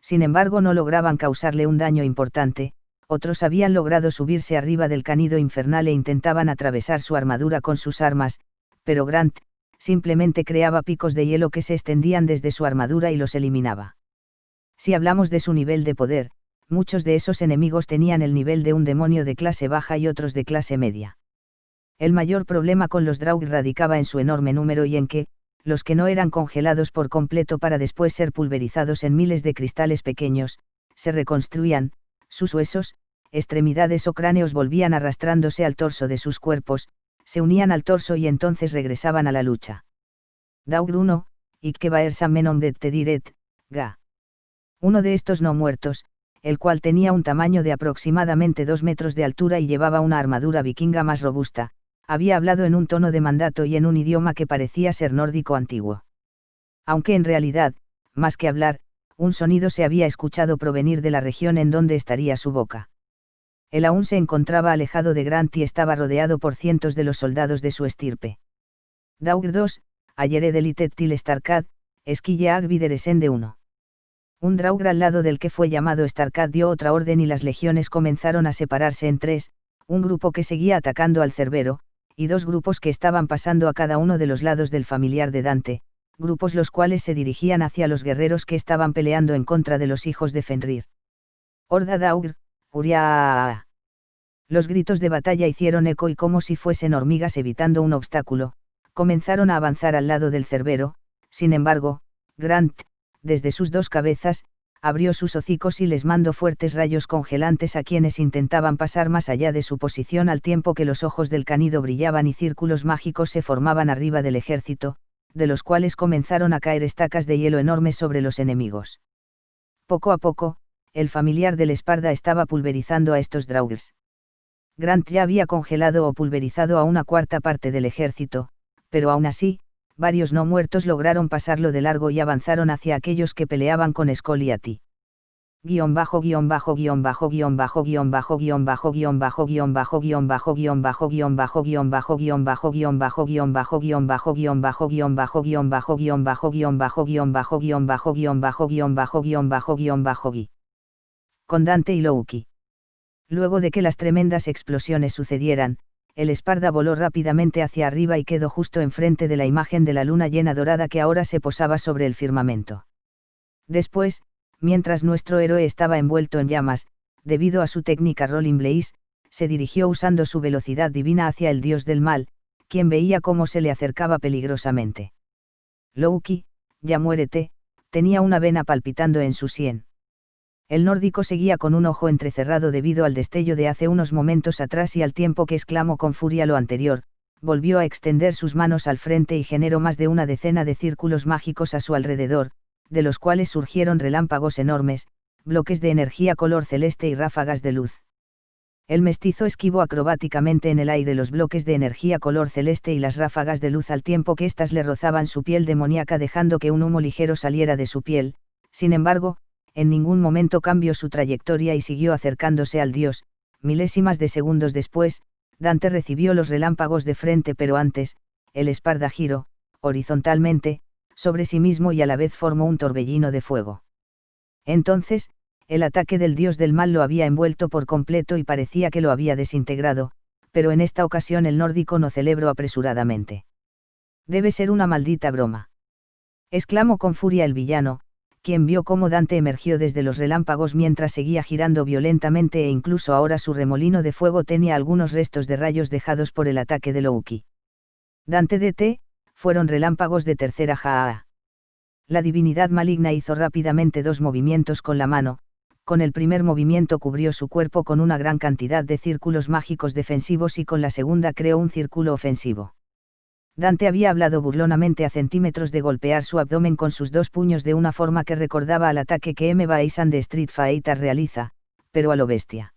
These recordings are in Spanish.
sin embargo no lograban causarle un daño importante. Otros habían logrado subirse arriba del canido infernal e intentaban atravesar su armadura con sus armas, pero Grant, simplemente creaba picos de hielo que se extendían desde su armadura y los eliminaba. Si hablamos de su nivel de poder, muchos de esos enemigos tenían el nivel de un demonio de clase baja y otros de clase media. El mayor problema con los Draugr radicaba en su enorme número y en que, los que no eran congelados por completo para después ser pulverizados en miles de cristales pequeños, se reconstruían, sus huesos, extremidades o cráneos volvían arrastrándose al torso de sus cuerpos, se unían al torso y entonces regresaban a la lucha. Draugr 1, Ikkebaer Sammenon det Tediret, Ga. Uno de estos no muertos, el cual tenía un tamaño de aproximadamente 2 metros de altura y llevaba una armadura vikinga más robusta, había hablado en un tono de mandato y en un idioma que parecía ser nórdico antiguo. Aunque en realidad, más que hablar, un sonido se había escuchado provenir de la región en donde estaría su boca. Él aún se encontraba alejado de Grant y estaba rodeado por cientos de los soldados de su estirpe. Draugr 2, Ayere delitet til Starkad, Esquille Agvideresen de 1. Un Draugr al lado del que fue llamado Starkad dio otra orden y las legiones comenzaron a separarse en tres, un grupo que seguía atacando al Cerbero, y dos grupos que estaban pasando a cada uno de los lados del familiar de Dante, grupos los cuales se dirigían hacia los guerreros que estaban peleando en contra de los hijos de Fenrir. Horda Draugr, Uria. Los gritos de batalla hicieron eco y como si fuesen hormigas evitando un obstáculo, comenzaron a avanzar al lado del Cerbero. Sin embargo, Grant, desde sus dos cabezas, abrió sus hocicos y les mandó fuertes rayos congelantes a quienes intentaban pasar más allá de su posición al tiempo que los ojos del canido brillaban y círculos mágicos se formaban arriba del ejército, de los cuales comenzaron a caer estacas de hielo enormes sobre los enemigos. Poco a poco, el familiar del Esparda estaba pulverizando a estos Draugrs. Grant ya había congelado o pulverizado a una cuarta parte del ejército, pero aún así, varios no muertos lograron pasarlo de largo y avanzaron hacia aquellos que peleaban con Skoll y Ati. Con Dante y Loki. Luego de que las tremendas explosiones sucedieran, el Esparda voló rápidamente hacia arriba y quedó justo enfrente de la imagen de la luna llena dorada que ahora se posaba sobre el firmamento. Después, mientras nuestro héroe estaba envuelto en llamas, debido a su técnica Rolling Blaze, se dirigió usando su velocidad divina hacia el dios del mal, quien veía cómo se le acercaba peligrosamente. Loki, ya muérete, tenía una vena palpitando en su sien. El nórdico seguía con un ojo entrecerrado debido al destello de hace unos momentos atrás y al tiempo que exclamó con furia lo anterior, volvió a extender sus manos al frente y generó más de una decena de círculos mágicos a su alrededor, de los cuales surgieron relámpagos enormes, bloques de energía color celeste y ráfagas de luz. El mestizo esquivó acrobáticamente en el aire los bloques de energía color celeste y las ráfagas de luz al tiempo que éstas le rozaban su piel demoníaca dejando que un humo ligero saliera de su piel. Sin embargo, en ningún momento cambió su trayectoria y siguió acercándose al dios. Milésimas de segundos después, Dante recibió los relámpagos de frente, pero antes, el Esparda giró, horizontalmente, sobre sí mismo y a la vez formó un torbellino de fuego. Entonces, el ataque del dios del mal lo había envuelto por completo y parecía que lo había desintegrado, pero en esta ocasión el nórdico no celebró apresuradamente. Debe ser una maldita broma. Exclamó con furia el villano, quien vio cómo Dante emergió desde los relámpagos mientras seguía girando violentamente e incluso ahora su remolino de fuego tenía algunos restos de rayos dejados por el ataque de Loki. Dante DT, fueron relámpagos de tercera Jaa. La divinidad maligna hizo rápidamente dos movimientos con la mano, con el primer movimiento cubrió su cuerpo con una gran cantidad de círculos mágicos defensivos y con la segunda creó un círculo ofensivo. Dante había hablado burlonamente a centímetros de golpear su abdomen con sus dos puños de una forma que recordaba al ataque que M. Bison de Street Fighter realiza, pero a lo bestia.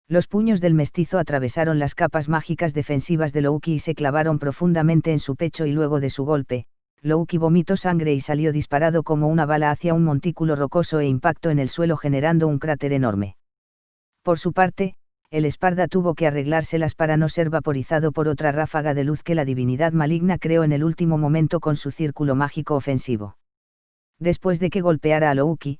Los puños del mestizo atravesaron las capas mágicas defensivas de Loki y se clavaron profundamente en su pecho y luego de su golpe, Loki vomitó sangre y salió disparado como una bala hacia un montículo rocoso e impactó en el suelo generando un cráter enorme. Por su parte, el Esparda tuvo que arreglárselas para no ser vaporizado por otra ráfaga de luz que la divinidad maligna creó en el último momento con su círculo mágico ofensivo. Después de que golpeara a Loki,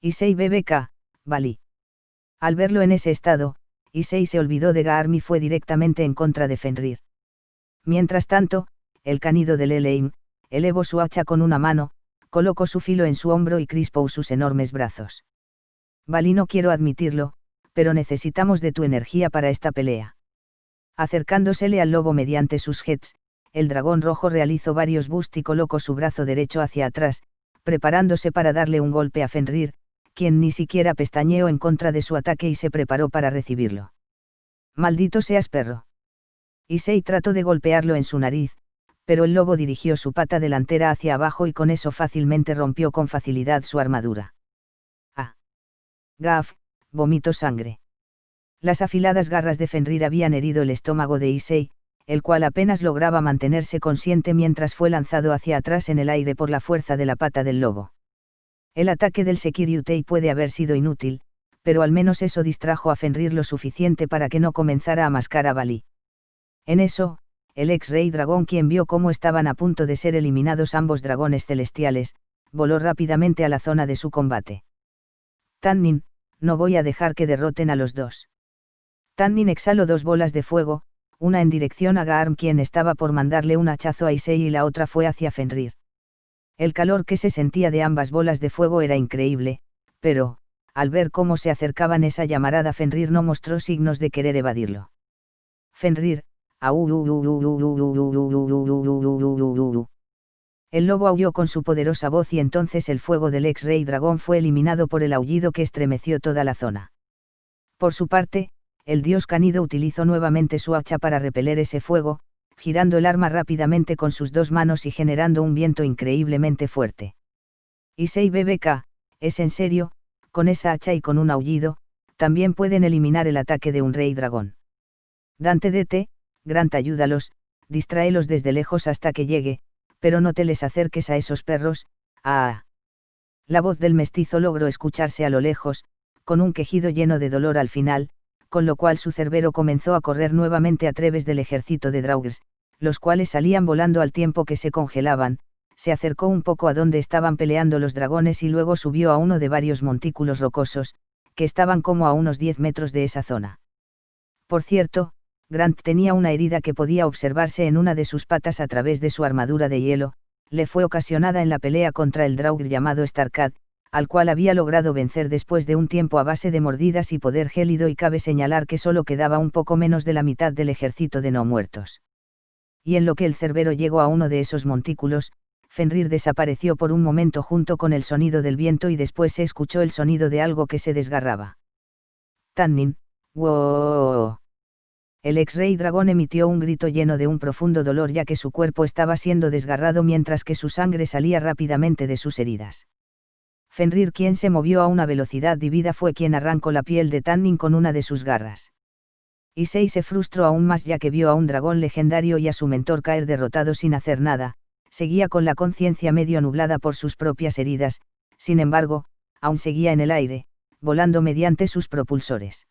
Issei BBK, Valí. Al verlo en ese estado, Issei se olvidó de Garm y fue directamente en contra de Fenrir. Mientras tanto, el canido del Eleim, elevó su hacha con una mano, colocó su filo en su hombro y crispó sus enormes brazos. Valí, no quiero admitirlo, pero necesitamos de tu energía para esta pelea. Acercándosele al lobo mediante sus jets, el dragón rojo realizó varios boosts y colocó su brazo derecho hacia atrás, preparándose para darle un golpe a Fenrir, quien ni siquiera pestañeó en contra de su ataque y se preparó para recibirlo. Maldito seas, perro. Issei trató de golpearlo en su nariz, pero el lobo dirigió su pata delantera hacia abajo y con eso fácilmente rompió con facilidad su armadura. Ah. Gaf, vomitó sangre. Las afiladas garras de Fenrir habían herido el estómago de Issei, el cual apenas lograba mantenerse consciente mientras fue lanzado hacia atrás en el aire por la fuerza de la pata del lobo. El ataque del Sekiryutei puede haber sido inútil, pero al menos eso distrajo a Fenrir lo suficiente para que no comenzara a mascar a Valí. En eso, el ex-rey dragón, quien vio cómo estaban a punto de ser eliminados ambos dragones celestiales, voló rápidamente a la zona de su combate. Tannin, no voy a dejar que derroten a los dos. Tannin exhaló dos bolas de fuego, una en dirección a Garm, quien estaba por mandarle un hachazo a Issei, y la otra fue hacia Fenrir. El calor que se sentía de ambas bolas de fuego era increíble, pero, al ver cómo se acercaban esa llamarada, Fenrir no mostró signos de querer evadirlo. Fenrir, el lobo aulló con su poderosa voz y entonces el fuego del ex-rey dragón fue eliminado por el aullido que estremeció toda la zona. Por su parte, el dios Canido utilizó nuevamente su hacha para repeler ese fuego, girando el arma rápidamente con sus dos manos y generando un viento increíblemente fuerte. Issei BBK, es en serio, con esa hacha y con un aullido, también pueden eliminar el ataque de un rey dragón. Dante DT, Grant, ayúdalos, distráelos desde lejos hasta que llegue, pero no te les acerques a esos perros. ¡Ah! La voz del mestizo logró escucharse a lo lejos, con un quejido lleno de dolor al final, con lo cual su cerbero comenzó a correr nuevamente a través del ejército de Draugrs, los cuales salían volando al tiempo que se congelaban. Se acercó un poco a donde estaban peleando los dragones y luego subió a uno de varios montículos rocosos, que estaban como a unos 10 metros de esa zona. Por cierto, Grant tenía una herida que podía observarse en una de sus patas a través de su armadura de hielo, le fue ocasionada en la pelea contra el Draugr llamado Starkad, al cual había logrado vencer después de un tiempo a base de mordidas y poder gélido, y cabe señalar que solo quedaba un poco menos de la mitad del ejército de no muertos. Y en lo que el cerbero llegó a uno de esos montículos, Fenrir desapareció por un momento junto con el sonido del viento y después se escuchó el sonido de algo que se desgarraba. Tannin, wow. El ex-rey dragón emitió un grito lleno de un profundo dolor, ya que su cuerpo estaba siendo desgarrado mientras que su sangre salía rápidamente de sus heridas. Fenrir, quien se movió a una velocidad divina, fue quien arrancó la piel de Tannin con una de sus garras. Issei se frustró aún más, ya que vio a un dragón legendario y a su mentor caer derrotado sin hacer nada, seguía con la conciencia medio nublada por sus propias heridas, sin embargo, aún seguía en el aire, volando mediante sus propulsores.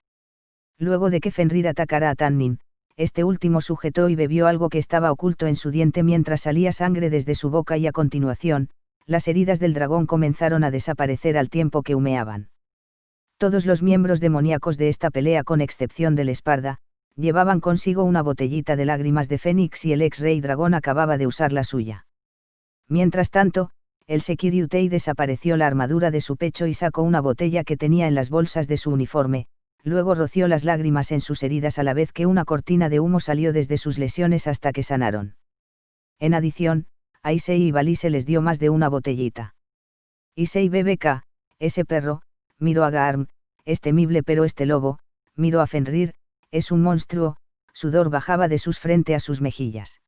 Luego de que Fenrir atacara a Tannin, este último sujetó y bebió algo que estaba oculto en su diente mientras salía sangre desde su boca, y a continuación, las heridas del dragón comenzaron a desaparecer al tiempo que humeaban. Todos los miembros demoníacos de esta pelea, con excepción del Esparda, llevaban consigo una botellita de lágrimas de Fénix y el ex-rey dragón acababa de usar la suya. Mientras tanto, el Sekiryutei desapareció la armadura de su pecho y sacó una botella que tenía en las bolsas de su uniforme. Luego roció las lágrimas en sus heridas a la vez que una cortina de humo salió desde sus lesiones hasta que sanaron. En adición, a Issei y Valí se les dio más de una botellita. Issei BBK, ese perro, miró a Garm, es temible, pero este lobo, miró a Fenrir, es un monstruo. Sudor bajaba de sus frente a sus mejillas.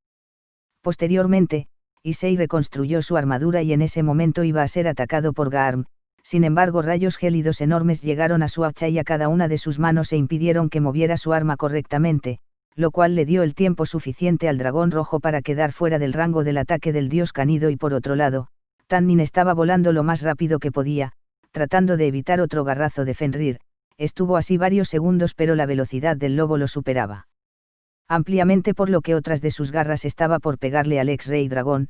Posteriormente, Issei reconstruyó su armadura y en ese momento iba a ser atacado por Garm. Sin embargo, rayos gélidos enormes llegaron a su hacha y a cada una de sus manos e impidieron que moviera su arma correctamente, lo cual le dio el tiempo suficiente al dragón rojo para quedar fuera del rango del ataque del dios Canido, y por otro lado, Tannin estaba volando lo más rápido que podía, tratando de evitar otro garrazo de Fenrir. Estuvo así varios segundos, pero la velocidad del lobo lo superaba ampliamente, por lo que otras de sus garras estaba por pegarle al ex-rey dragón.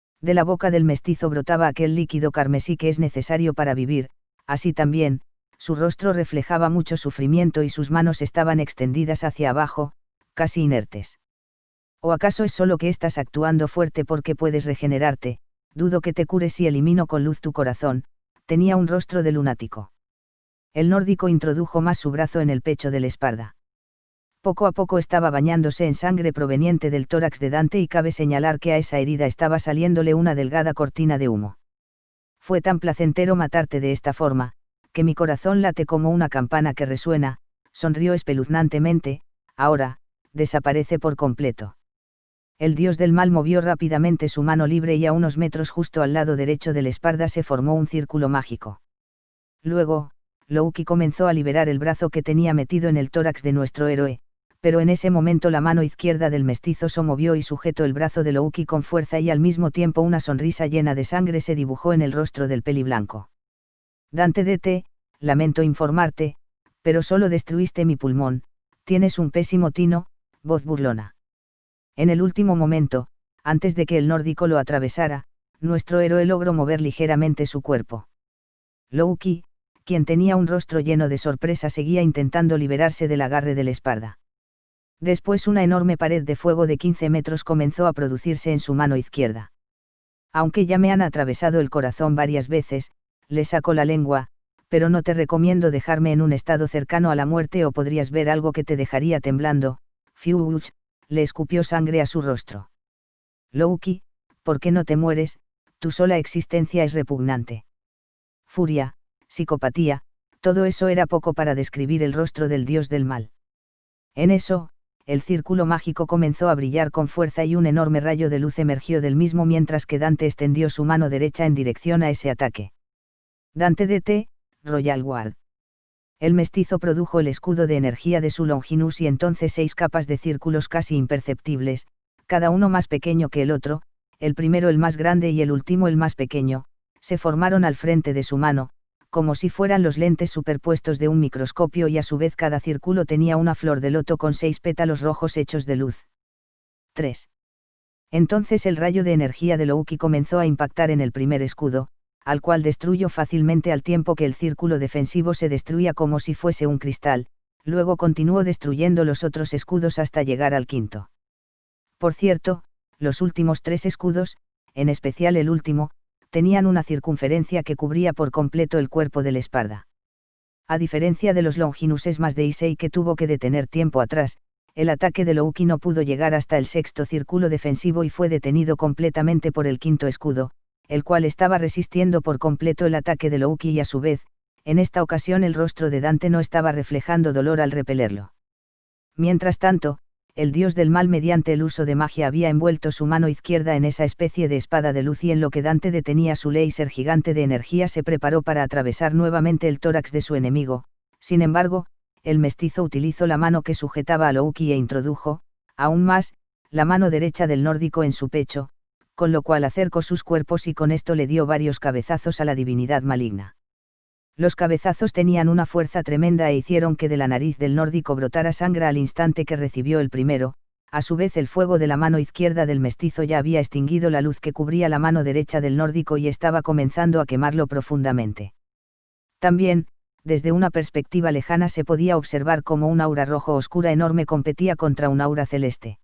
De la boca del mestizo brotaba aquel líquido carmesí que es necesario para vivir, así también, su rostro reflejaba mucho sufrimiento y sus manos estaban extendidas hacia abajo, casi inertes. ¿O acaso es solo que estás actuando fuerte porque puedes regenerarte? Dudo que te cures si elimino con luz tu corazón. Tenía un rostro de lunático. El nórdico introdujo más su brazo en el pecho del espalda. Poco a poco estaba bañándose en sangre proveniente del tórax de Dante y cabe señalar que a esa herida estaba saliéndole una delgada cortina de humo. Fue tan placentero matarte de esta forma, que mi corazón late como una campana que resuena, sonrió espeluznantemente. Ahora, desaparece por completo. El dios del mal movió rápidamente su mano libre y a unos metros justo al lado derecho del espalda se formó un círculo mágico. Luego, Loki comenzó a liberar el brazo que tenía metido en el tórax de nuestro héroe, pero en ese momento la mano izquierda del mestizo se movió y sujetó el brazo de Loki con fuerza y al mismo tiempo una sonrisa llena de sangre se dibujó en el rostro del peliblanco. Dante DT, lamento informarte, pero solo destruiste mi pulmón, tienes un pésimo tino, voz burlona. En el último momento, antes de que el nórdico lo atravesara, nuestro héroe logró mover ligeramente su cuerpo. Loki, quien tenía un rostro lleno de sorpresa, seguía intentando liberarse del agarre del espalda. Después una enorme pared de fuego de 15 metros comenzó a producirse en su mano izquierda. Aunque ya me han atravesado el corazón varias veces, le saco la lengua, pero no te recomiendo dejarme en un estado cercano a la muerte o podrías ver algo que te dejaría temblando. Fiuch, le escupió sangre a su rostro. Loki, ¿por qué no te mueres? Tu sola existencia es repugnante. Furia, psicopatía, todo eso era poco para describir el rostro del dios del mal. En eso, el círculo mágico comenzó a brillar con fuerza y un enorme rayo de luz emergió del mismo mientras que Dante extendió su mano derecha en dirección a ese ataque. Dante DT, Royal Guard. El mestizo produjo el escudo de energía de su Longinus y entonces 6 capas de círculos casi imperceptibles, cada uno más pequeño que el otro, el primero el más grande y el último el más pequeño, se formaron al frente de su mano, como si fueran los lentes superpuestos de un microscopio y a su vez cada círculo tenía una flor de loto con 6 pétalos rojos hechos de luz. 3. Entonces el rayo de energía de Loki comenzó a impactar en el primer escudo, al cual destruyó fácilmente al tiempo que el círculo defensivo se destruía como si fuese un cristal, luego continuó destruyendo los otros escudos hasta llegar al quinto. Por cierto, los últimos 3 escudos, en especial el último, tenían una circunferencia que cubría por completo el cuerpo del espalda. A diferencia de los Longinus más de Issei que tuvo que detener tiempo atrás, el ataque de Loki no pudo llegar hasta el sexto círculo defensivo y fue detenido completamente por el quinto escudo, el cual estaba resistiendo por completo el ataque de Loki y a su vez, en esta ocasión el rostro de Dante no estaba reflejando dolor al repelerlo. Mientras tanto, el dios del mal mediante el uso de magia había envuelto su mano izquierda en esa especie de espada de luz y en lo que Dante detenía su láser gigante de energía se preparó para atravesar nuevamente el tórax de su enemigo. Sin embargo, el mestizo utilizó la mano que sujetaba a Loki e introdujo, aún más, la mano derecha del nórdico en su pecho, con lo cual acercó sus cuerpos y con esto le dio varios cabezazos a la divinidad maligna. Los cabezazos tenían una fuerza tremenda e hicieron que de la nariz del nórdico brotara sangre al instante que recibió el primero. A su vez el fuego de la mano izquierda del mestizo ya había extinguido la luz que cubría la mano derecha del nórdico y estaba comenzando a quemarlo profundamente. También, desde una perspectiva lejana se podía observar cómo un aura rojo oscura enorme competía contra un aura celeste.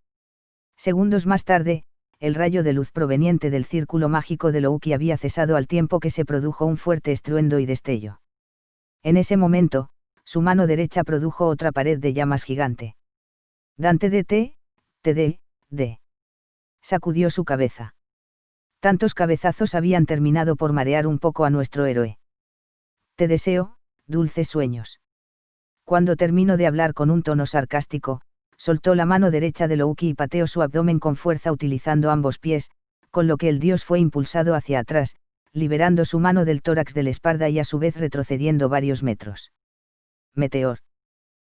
Segundos más tarde, el rayo de luz proveniente del círculo mágico de Loki había cesado al tiempo que se produjo un fuerte estruendo y destello. En ese momento, su mano derecha produjo otra pared de llamas gigante. Dante DT, TD. Sacudió su cabeza. Tantos cabezazos habían terminado por marear un poco a nuestro héroe. Te deseo, dulces sueños. Cuando terminó de hablar con un tono sarcástico, soltó la mano derecha de Loki y pateó su abdomen con fuerza utilizando ambos pies, con lo que el dios fue impulsado hacia atrás, liberando su mano del tórax del espalda y a su vez retrocediendo varios metros. Meteor.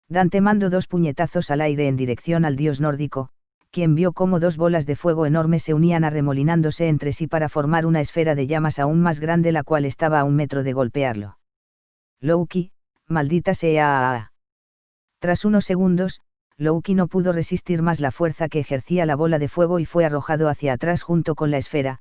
Dante mandó 2 puñetazos al aire en dirección al dios nórdico, quien vio cómo 2 bolas de fuego enormes se unían arremolinándose entre sí para formar una esfera de llamas aún más grande la cual estaba a 1 metro de golpearlo. Loki, maldita sea. Tras unos segundos, Loki no pudo resistir más la fuerza que ejercía la bola de fuego y fue arrojado hacia atrás junto con la esfera,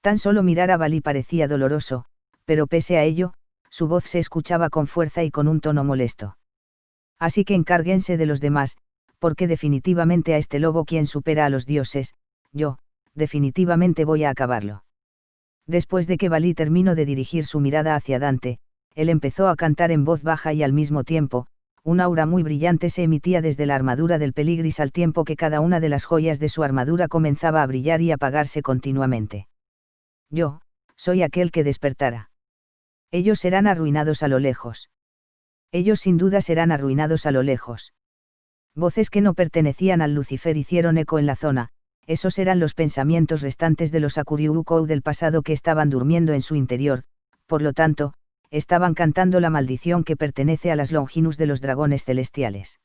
Tan solo mirar a Valí parecía doloroso, pero pese a ello, su voz se escuchaba con fuerza y con un tono molesto. Así que encárguense de los demás, porque definitivamente a este lobo quien supera a los dioses, yo, definitivamente voy a acabarlo. Después de que Valí terminó de dirigir su mirada hacia Dante, él empezó a cantar en voz baja y al mismo tiempo, un aura muy brillante se emitía desde la armadura del Peligris al tiempo que cada una de las joyas de su armadura comenzaba a brillar y apagarse continuamente. Yo, soy aquel que despertará. Ellos serán arruinados a lo lejos. Ellos sin duda serán arruinados a lo lejos. Voces que no pertenecían al Lucifer hicieron eco en la zona, esos eran los pensamientos restantes de los Akuryukou del pasado que estaban durmiendo en su interior, por lo tanto, estaban cantando la maldición que pertenece a las Longinus de los dragones celestiales.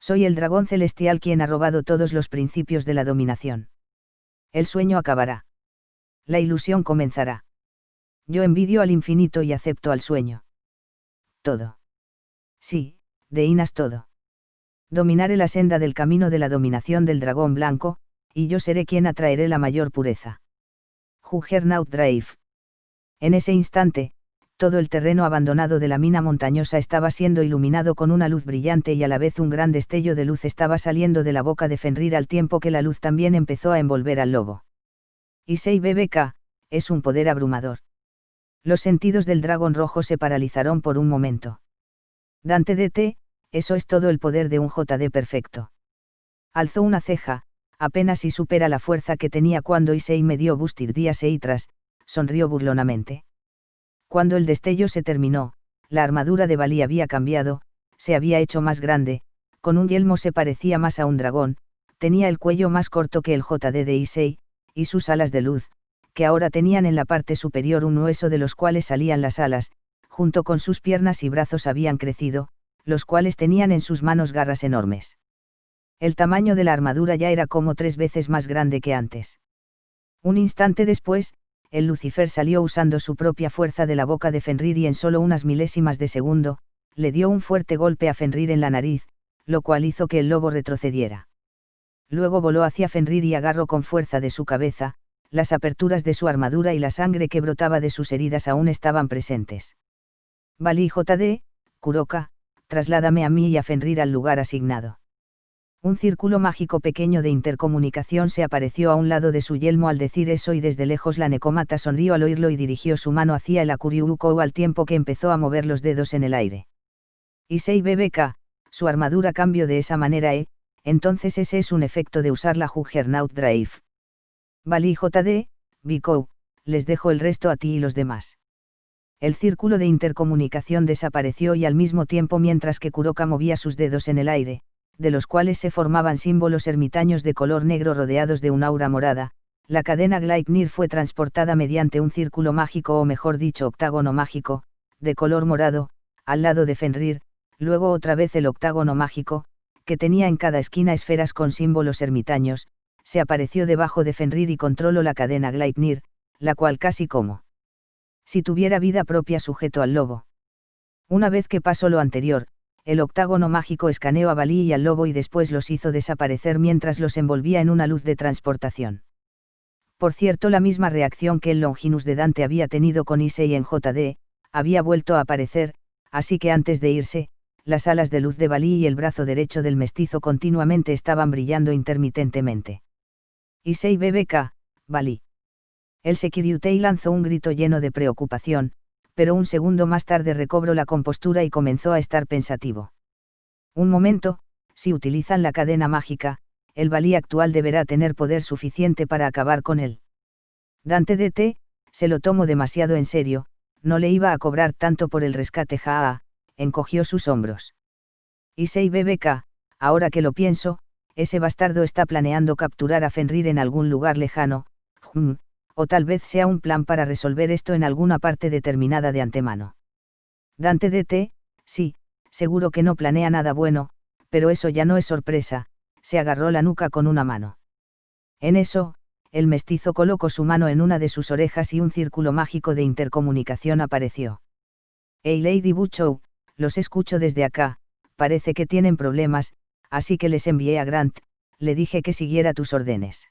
Soy el dragón celestial quien ha robado todos los principios de la dominación. El sueño acabará. La ilusión comenzará. Yo envidio al infinito y acepto al sueño. Todo. Sí, Deinas todo. Dominaré la senda del camino de la dominación del dragón blanco, y yo seré quien atraeré la mayor pureza. Juggernaut Drive. En ese instante, todo el terreno abandonado de la mina montañosa estaba siendo iluminado con una luz brillante y a la vez un gran destello de luz estaba saliendo de la boca de Fenrir al tiempo que la luz también empezó a envolver al lobo. Issei BBK, es un poder abrumador. Los sentidos del dragón rojo se paralizaron por un momento. Dante DT, eso es todo el poder de un JD perfecto. Alzó una ceja, apenas si supera la fuerza que tenía cuando Issei me dio Bustir Días e Itras, sonrió burlonamente. Cuando el destello se terminó, la armadura de Valí había cambiado, se había hecho más grande, con un yelmo se parecía más a un dragón, tenía el cuello más corto que el JD de Issei, y sus alas de luz, que ahora tenían en la parte superior un hueso de los cuales salían las alas, junto con sus piernas y brazos habían crecido, los cuales tenían en sus manos garras enormes. El tamaño de la armadura ya era como 3 veces más grande que antes. Un instante después, el Lucifer salió usando su propia fuerza de la boca de Fenrir y en solo unas milésimas de segundo, le dio un fuerte golpe a Fenrir en la nariz, lo cual hizo que el lobo retrocediera. Luego voló hacia Fenrir y agarró con fuerza de su cabeza, las aperturas de su armadura y la sangre que brotaba de sus heridas aún estaban presentes. Valí JD, Kuroka, trasládame a mí y a Fenrir al lugar asignado. Un círculo mágico pequeño de intercomunicación se apareció a un lado de su yelmo al decir eso y desde lejos la Necomata sonrió al oírlo y dirigió su mano hacia el Akuryukou al tiempo que empezó a mover los dedos en el aire. Issei BBK, su armadura cambió de esa manera entonces ese es un efecto de usar la Juggernaut Drive. Valí JD, Bikou, les dejo el resto a ti y los demás. El círculo de intercomunicación desapareció y al mismo tiempo mientras que Kuroka movía sus dedos en el aire, de los cuales se formaban símbolos ermitaños de color negro rodeados de un aura morada, la cadena Gleipnir fue transportada mediante un círculo mágico o mejor dicho octágono mágico, de color morado, al lado de Fenrir, luego otra vez el octágono mágico, que tenía en cada esquina esferas con símbolos ermitaños, se apareció debajo de Fenrir y controló la cadena Gleipnir, la cual casi como si tuviera vida propia sujeto al lobo. Una vez que pasó lo anterior, el octágono mágico escaneó a Valí y al lobo y después los hizo desaparecer mientras los envolvía en una luz de transportación. Por cierto, la misma reacción que el Longinus de Dante había tenido con Issei en JD, había vuelto a aparecer, así que antes de irse, las alas de luz de Valí y el brazo derecho del mestizo continuamente estaban brillando intermitentemente. Issei BBK, Valí. El Securiutei lanzó un grito lleno de preocupación, pero un segundo más tarde recobró la compostura y comenzó a estar pensativo. Un momento, si utilizan la cadena mágica, el Valí actual deberá tener poder suficiente para acabar con él. Dante DT, se lo tomó demasiado en serio, no le iba a cobrar tanto por el rescate encogió sus hombros. Issei BBK, ahora que lo pienso, ese bastardo está planeando capturar a Fenrir en algún lugar lejano, o tal vez sea un plan para resolver esto en alguna parte determinada de antemano. Dante DT, sí, seguro que no planea nada bueno, pero eso ya no es sorpresa, se agarró la nuca con una mano. En eso, el mestizo colocó su mano en una de sus orejas y un círculo mágico de intercomunicación apareció. Hey Lady Butchow, los escucho desde acá, parece que tienen problemas, así que les envié a Grant, le dije que siguiera tus órdenes.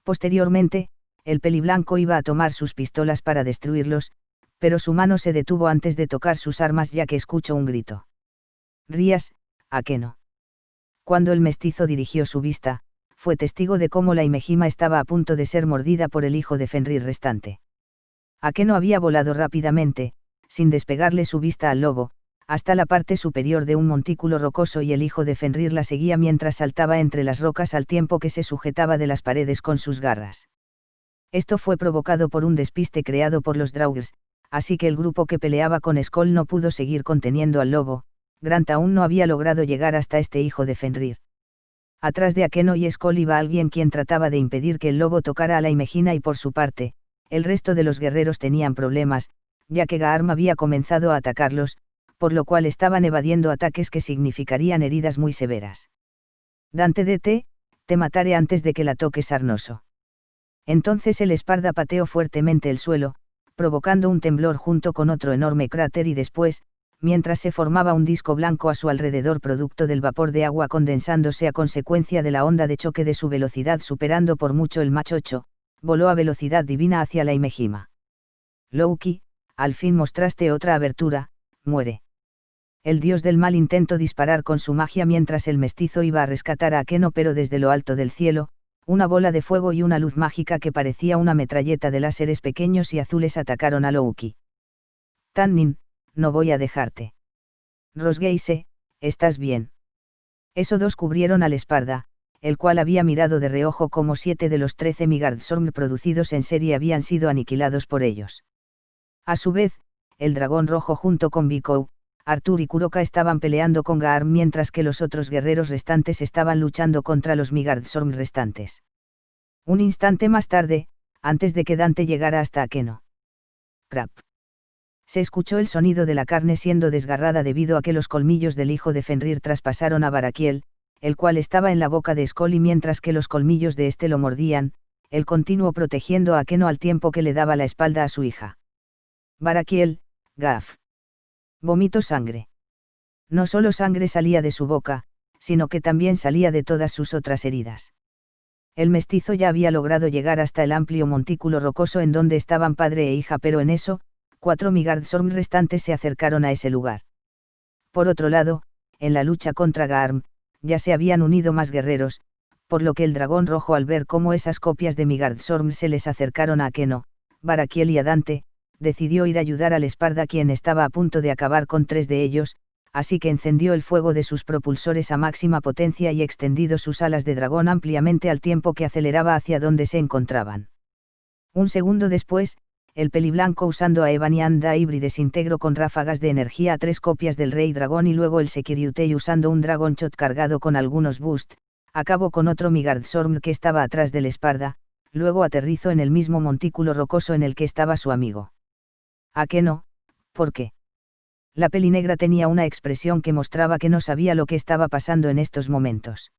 Posteriormente, el peliblanco iba a tomar sus pistolas para destruirlos, pero su mano se detuvo antes de tocar sus armas ya que escuchó un grito. Rías, Akeno. Cuando el mestizo dirigió su vista, fue testigo de cómo la Imejima estaba a punto de ser mordida por el hijo de Fenrir restante. Akeno había volado rápidamente, sin despegarle su vista al lobo, hasta la parte superior de un montículo rocoso y el hijo de Fenrir la seguía mientras saltaba entre las rocas al tiempo que se sujetaba de las paredes con sus garras. Esto fue provocado por un despiste creado por los Draugrs, así que el grupo que peleaba con Skoll no pudo seguir conteniendo al lobo. Grant aún no había logrado llegar hasta este hijo de Fenrir. Atrás de Akeno y Skoll iba alguien quien trataba de impedir que el lobo tocara a la Imejima y por su parte, el resto de los guerreros tenían problemas, ya que Garm había comenzado a atacarlos, por lo cual estaban evadiendo ataques que significarían heridas muy severas. Dante te mataré antes de que la toque Sarnoso. Entonces el Esparda pateó fuertemente el suelo, provocando un temblor junto con otro enorme cráter y después, mientras se formaba un disco blanco a su alrededor producto del vapor de agua condensándose a consecuencia de la onda de choque de su velocidad superando por mucho el Mach 8, voló a velocidad divina hacia la Imejima. Loki, al fin mostraste otra abertura, muere. El dios del mal intentó disparar con su magia mientras el mestizo iba a rescatar a Akeno pero desde lo alto del cielo, una bola de fuego y una luz mágica que parecía una metralleta de láseres pequeños y azules atacaron a Loki. Tannin, no voy a dejarte. Rosgeise, ¿estás bien? Esos dos cubrieron al Esparda, el cual había mirado de reojo como 7 de los 13 Migardstorm producidos en serie habían sido aniquilados por ellos. A su vez, el dragón rojo junto con Bikou, Arthur y Kuroka estaban peleando con Garm mientras que los otros guerreros restantes estaban luchando contra los Migardstorm restantes. Un instante más tarde, antes de que Dante llegara hasta Akeno. Crap. Se escuchó el sonido de la carne siendo desgarrada debido a que los colmillos del hijo de Fenrir traspasaron a Barakiel, el cual estaba en la boca de Skoll y mientras que los colmillos de este lo mordían, él continuó protegiendo a Akeno al tiempo que le daba la espalda a su hija. Barakiel, Gaf. Vomitó sangre. No solo sangre salía de su boca, sino que también salía de todas sus otras heridas. El mestizo ya había logrado llegar hasta el amplio montículo rocoso en donde estaban padre e hija pero en eso, 4 Migardstorm restantes se acercaron a ese lugar. Por otro lado, en la lucha contra Garm, ya se habían unido más guerreros, por lo que el dragón rojo al ver cómo esas copias de Migardstorm se les acercaron a Akeno, Barakiel y a Dante, decidió ir a ayudar al Esparda quien estaba a punto de acabar con 3 de ellos, así que encendió el fuego de sus propulsores a máxima potencia y extendido sus alas de dragón ampliamente al tiempo que aceleraba hacia donde se encontraban. Un segundo después, el peliblanco usando a Ebony and Ivory desintegró con ráfagas de energía a 3 copias del Rey Dragón y luego el Securiutei usando un Dragon Shot cargado con algunos boost, acabó con otro Migardstorm que estaba atrás del Esparda, luego aterrizó en el mismo montículo rocoso en el que estaba su amigo. ¿A qué no? ¿Por qué? La pelinegra tenía una expresión que mostraba que no sabía lo que estaba pasando en estos momentos.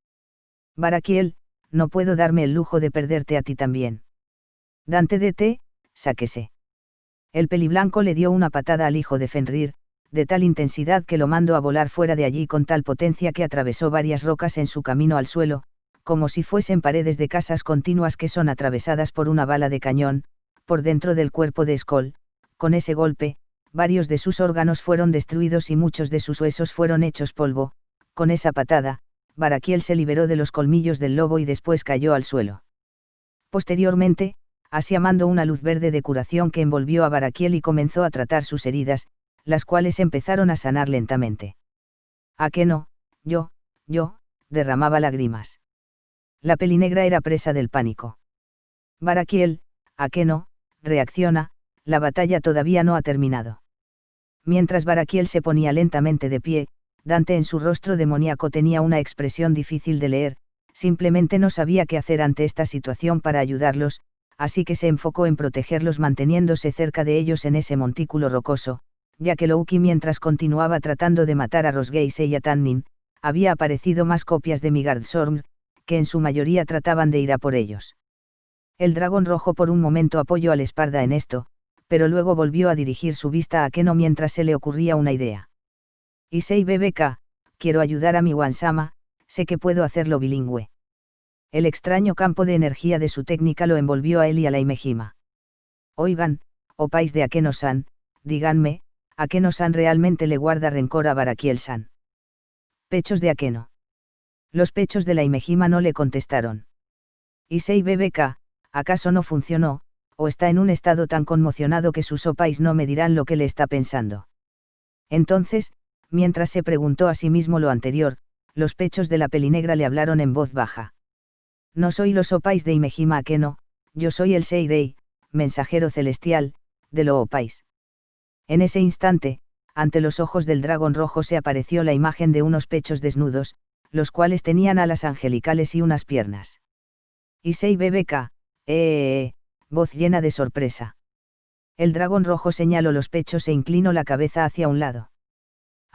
Barakiel, no puedo darme el lujo de perderte a ti también. Dante sáquese. El peliblanco le dio una patada al hijo de Fenrir, de tal intensidad que lo mandó a volar fuera de allí con tal potencia que atravesó varias rocas en su camino al suelo, como si fuesen paredes de casas continuas que son atravesadas por una bala de cañón, por dentro del cuerpo de Skoll. Con ese golpe, varios de sus órganos fueron destruidos y muchos de sus huesos fueron hechos polvo. Con esa patada, Barakiel se liberó de los colmillos del lobo y después cayó al suelo. Posteriormente, Asia mandó una luz verde de curación que envolvió a Barakiel y comenzó a tratar sus heridas, las cuales empezaron a sanar lentamente. ¿A qué no? Yo, derramaba lágrimas. La pelinegra era presa del pánico. Barakiel, ¿a qué no? Reacciona, la batalla todavía no ha terminado. Mientras Barakiel se ponía lentamente de pie, Dante en su rostro demoníaco tenía una expresión difícil de leer, simplemente no sabía qué hacer ante esta situación para ayudarlos, así que se enfocó en protegerlos manteniéndose cerca de ellos en ese montículo rocoso, ya que Loki mientras continuaba tratando de matar a Rosgeise y a Tannin, había aparecido más copias de Migardstorm, que en su mayoría trataban de ir a por ellos. El dragón rojo por un momento apoyó al Esparda en esto, pero luego volvió a dirigir su vista a Akeno mientras se le ocurría una idea. Issei BBK, quiero ayudar a mi Wansama, sé que puedo hacerlo bilingüe. El extraño campo de energía de su técnica lo envolvió a él y a la Imejima. Oigan, opais de Akeno-san, díganme, ¿Akeno-san realmente le guarda rencor a Barakiel-san? Pechos de Akeno. Los pechos de la Imejima no le contestaron. Issei BBK, ¿acaso no funcionó, o está en un estado tan conmocionado que sus opais no me dirán lo que le está pensando? Entonces, mientras se preguntó a sí mismo lo anterior, los pechos de la pelinegra le hablaron en voz baja. No soy los opais de Imejima Akeno, yo soy el Seirei, mensajero celestial, de lo opais. En ese instante, ante los ojos del dragón rojo se apareció la imagen de unos pechos desnudos, los cuales tenían alas angelicales y unas piernas. Issei BBK, voz llena de sorpresa. El dragón rojo señaló los pechos e inclinó la cabeza hacia un lado.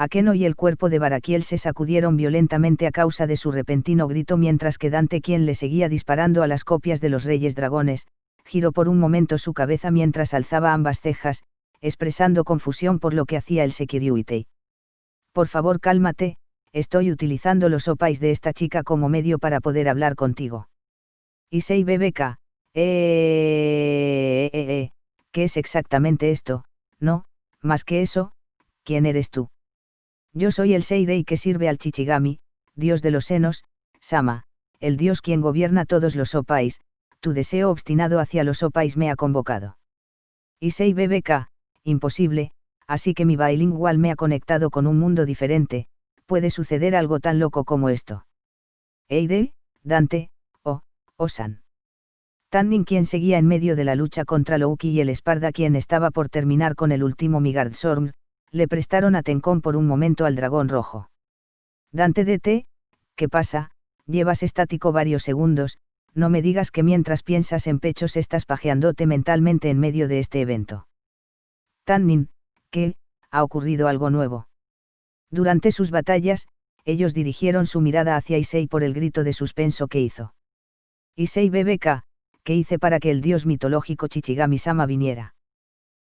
Akeno y el cuerpo de Barakiel se sacudieron violentamente a causa de su repentino grito, mientras que Dante, quien le seguía disparando a las copias de los reyes dragones, giró por un momento su cabeza mientras alzaba ambas cejas, expresando confusión por lo que hacía el Sekiryuitei. Por favor, cálmate, estoy utilizando los opais de esta chica como medio para poder hablar contigo. Issei BBK, ¿qué es exactamente esto? No, más que eso, ¿quién eres tú? Yo soy el Seirei que sirve al Chichigami, dios de los senos, Sama, el dios quien gobierna todos los opais, tu deseo obstinado hacia los opais me ha convocado. Issei BBK, imposible, así que mi bilingual me ha conectado con un mundo diferente, puede suceder algo tan loco como esto. Eide, Dante, Osan. Tannin, quien seguía en medio de la lucha contra Louki, y el Esparda, quien estaba por terminar con el último Migardstorm, le prestaron atención por un momento al dragón rojo. Dante DT, ¿qué pasa? Llevas estático varios segundos, no me digas que mientras piensas en pechos estás pajeándote mentalmente en medio de este evento. Tannin, ¿qué? ¿Ha ocurrido algo nuevo? Durante sus batallas, ellos dirigieron su mirada hacia Issei por el grito de suspenso que hizo. Issei BBK, ¿qué hice para que el dios mitológico Chichigami-sama viniera?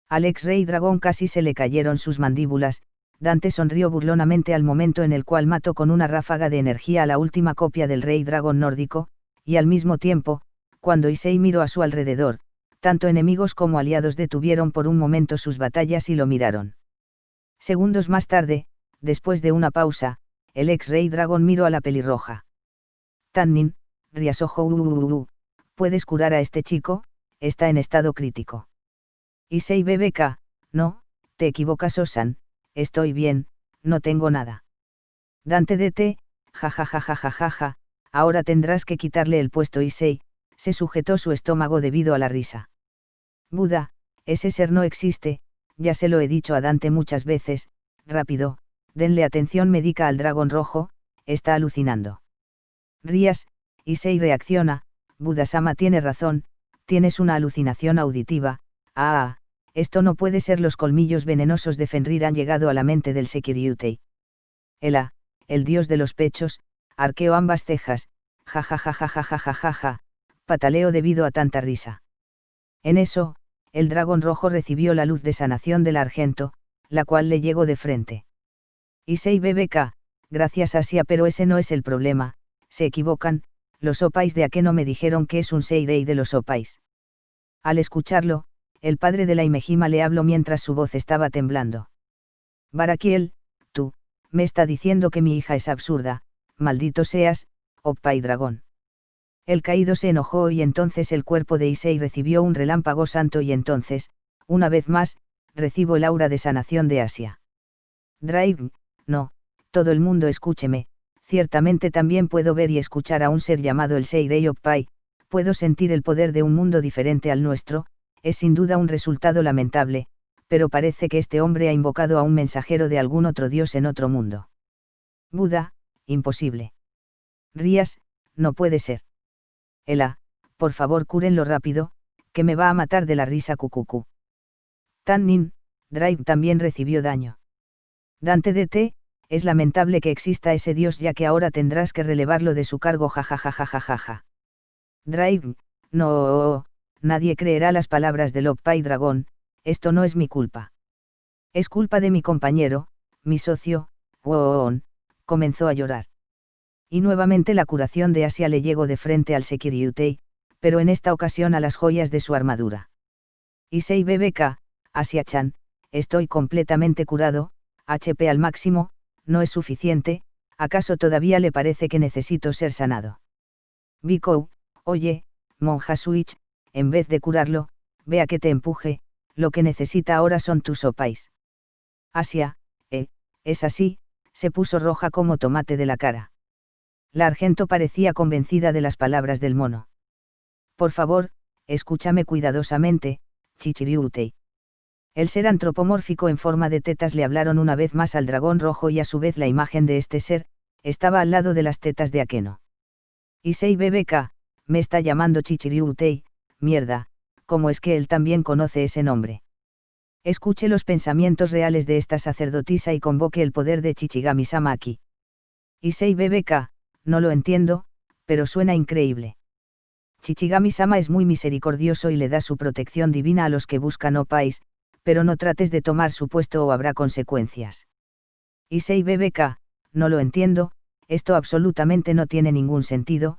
Al ex-rey dragón casi se le cayeron sus mandíbulas. Dante sonrió burlonamente al momento en el cual mató con una ráfaga de energía a la última copia del rey dragón nórdico, y al mismo tiempo, cuando Issei miró a su alrededor, tanto enemigos como aliados detuvieron por un momento sus batallas y lo miraron. Segundos más tarde, después de una pausa, el ex-rey dragón miró a la pelirroja. Tannin, Ryasojo, ¿puedes curar a este chico? Está en estado crítico. Issei BBK, no, te equivocas Osan, estoy bien, no tengo nada. Dante DT, jajajajajaja, ahora tendrás que quitarle el puesto. Issei, se sujetó su estómago debido a la risa. Buda, ese ser no existe, ya se lo he dicho a Dante muchas veces, rápido, denle atención médica al dragón rojo, está alucinando. Rías, Issei reacciona, Buda-sama tiene razón, tienes una alucinación auditiva, esto no puede ser, los colmillos venenosos de Fenrir han llegado a la mente del Sekiryuitei. Ela, el dios de los pechos, arqueó ambas cejas, jajajajajajajaja, pataleó debido a tanta risa. En eso, el dragón rojo recibió la luz de sanación del argento, la cual le llegó de frente. Issei BBK, gracias Asia, pero ese no es el problema, se equivocan, los opais de Akeno me dijeron que es un Seirei de los opais. Al escucharlo, el padre de la Imejima le habló mientras su voz estaba temblando. Barakiel, tú, me está diciendo que mi hija es absurda, maldito seas, Oppai dragón. El caído se enojó y entonces el cuerpo de Issei recibió un relámpago santo y entonces, una vez más, recibo el aura de sanación de Asia. Drive, no, todo el mundo escúcheme, ciertamente también puedo ver y escuchar a un ser llamado el Seirei Oppai, puedo sentir el poder de un mundo diferente al nuestro, es sin duda un resultado lamentable, pero parece que este hombre ha invocado a un mensajero de algún otro dios en otro mundo. Buda, imposible. Rías, no puede ser. Ela, por favor cúrenlo rápido, que me va a matar de la risa cucucú. Tannin, Drive también recibió daño. Dante DT, es lamentable que exista ese dios ya que ahora tendrás que relevarlo de su cargo jajajajajajaja. Drive, no, nadie creerá las palabras del Oppai dragón, esto no es mi culpa. Es culpa de mi compañero, mi socio, Woon, comenzó a llorar. Y nuevamente la curación de Asia le llegó de frente al Securiutei, pero en esta ocasión a las joyas de su armadura. Issei BBK, Asia-chan, estoy completamente curado, HP al máximo, no es suficiente, ¿acaso todavía le parece que necesito ser sanado? Bikou, oye, monja Suich, en vez de curarlo, vea que te empuje, lo que necesita ahora son tus opais. Asia, es así, se puso roja como tomate de la cara. La Argento parecía convencida de las palabras del mono. Por favor, escúchame cuidadosamente, Chichiriutei. El ser antropomórfico en forma de tetas le hablaron una vez más al dragón rojo y a su vez la imagen de este ser, estaba al lado de las tetas de Akeno. Issei BBK, me está llamando Chichiriutei, mierda, ¿cómo es que él también conoce ese nombre? Escuche los pensamientos reales de esta sacerdotisa y convoque el poder de Chichigami-sama aquí. Issei BBK, no lo entiendo, pero suena increíble. Chichigami-sama es muy misericordioso y le da su protección divina a los que buscan opais, pero no trates de tomar su puesto o habrá consecuencias. Issei BBK, no lo entiendo, esto absolutamente no tiene ningún sentido,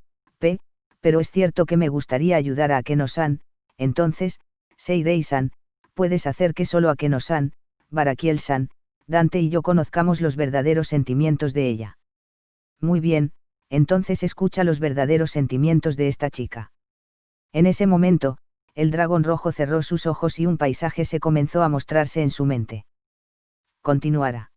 pero es cierto que me gustaría ayudar a Akeno-san, entonces, Seirei-san, puedes hacer que solo Akeno-san, Barakiel-san, Dante y yo conozcamos los verdaderos sentimientos de ella. Muy bien, entonces escucha los verdaderos sentimientos de esta chica. En ese momento, el dragón rojo cerró sus ojos y un paisaje se comenzó a mostrarse en su mente. Continuará.